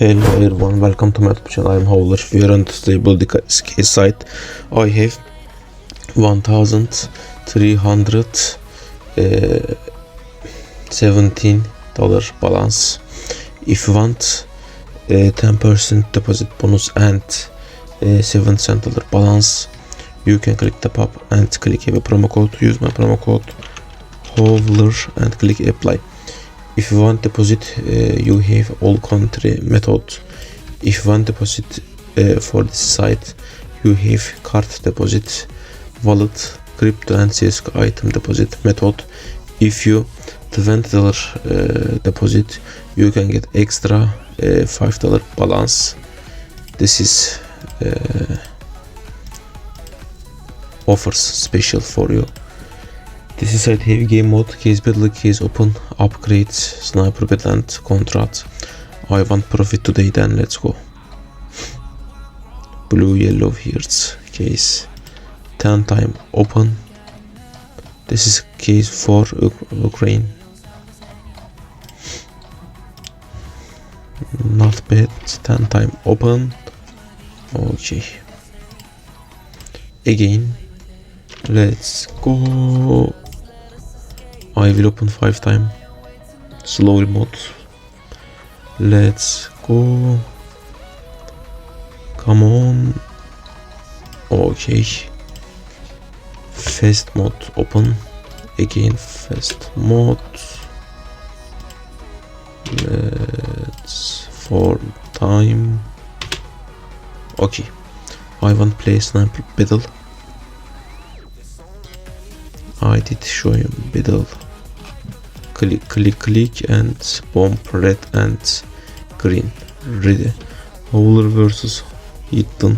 Hello everyone, welcome to my YouTube channel. I'm Howler. We are on the Bloodycase site. I have $1,317 balance. If you want 10% deposit bonus and $7 balance, you can click the pop and click have a promo code. Use my promo code Howler and click apply. If you want deposit, you have all country method. If you want deposit for this site, you have card deposit, wallet, crypto and CSGO item deposit method. If you $20 deposit, you can get extra $5 balance. This is offers special for you. This is site have game mode, case battle, case open, upgrades, sniper battle and contract. I want profit today, then let's go. Blue yellow hearts case 10 time open. This is case for Ukraine. Not bad. 10 time open. Okay. Again. Let's go. I will open 5 times. Slow mode. Let's go. Come on. Okay. Fast mode open. Again fast mode. Let's 4 time. Okay. I want play sniper battle. I did show you battle. Click and bomb red and green. Ready. Howler versus Hidden.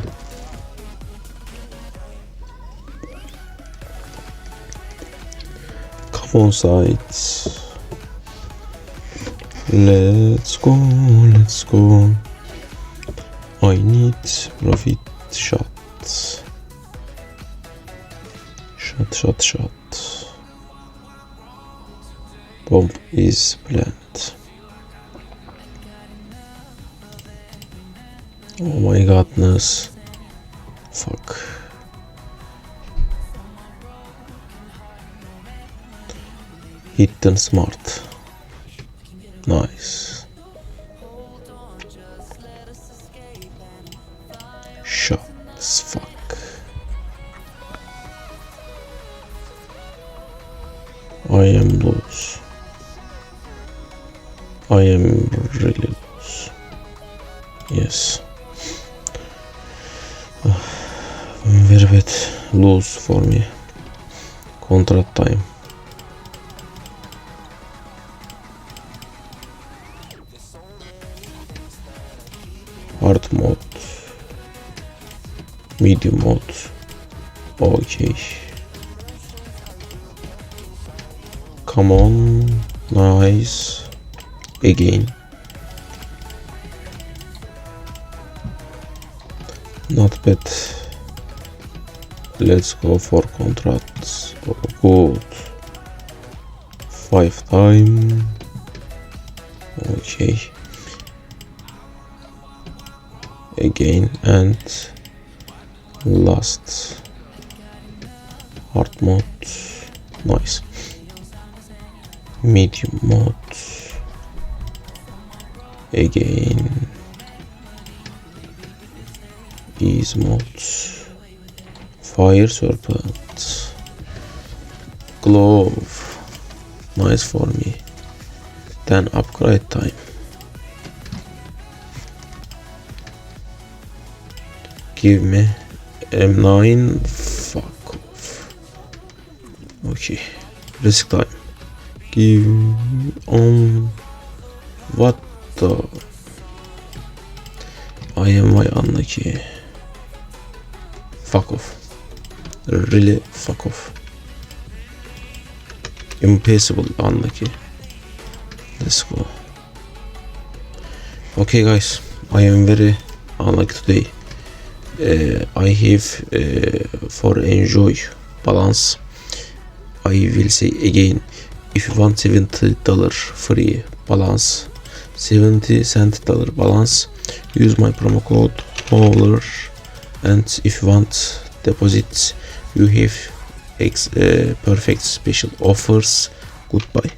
Come on sides. Let's go. Let's go. I need profit shot. Shot. Bomb is planned. Oh my godness. Fuck. Hidden smart. Nice. Shots. Fuck. I am loose. I am really loose. Yes. Very bad loose for me. Contract time. Hard mode. Medium mode. Okay. Come on. Nice. Again. Not bad. Let's go for contracts. Oh, good. 5 time. Okay. Again and last. Hard mode. Nice. Medium mode. Again. Easy mode. Fire serpent. Glove. Nice for me. Then upgrade time. Give me M9. Fuck off. Okay. Risk time. Give on. What the? I am my unlucky. Fuck off. Really fuck off. Impossible unlucky. Let's go. Okay guys, I am very unlucky today. I have for enjoy balance. I will say again, if you want $70 free balance, 70 cent dollar balance. Use my promo code HOLER, and if you want deposit, you have perfect special offers. Goodbye.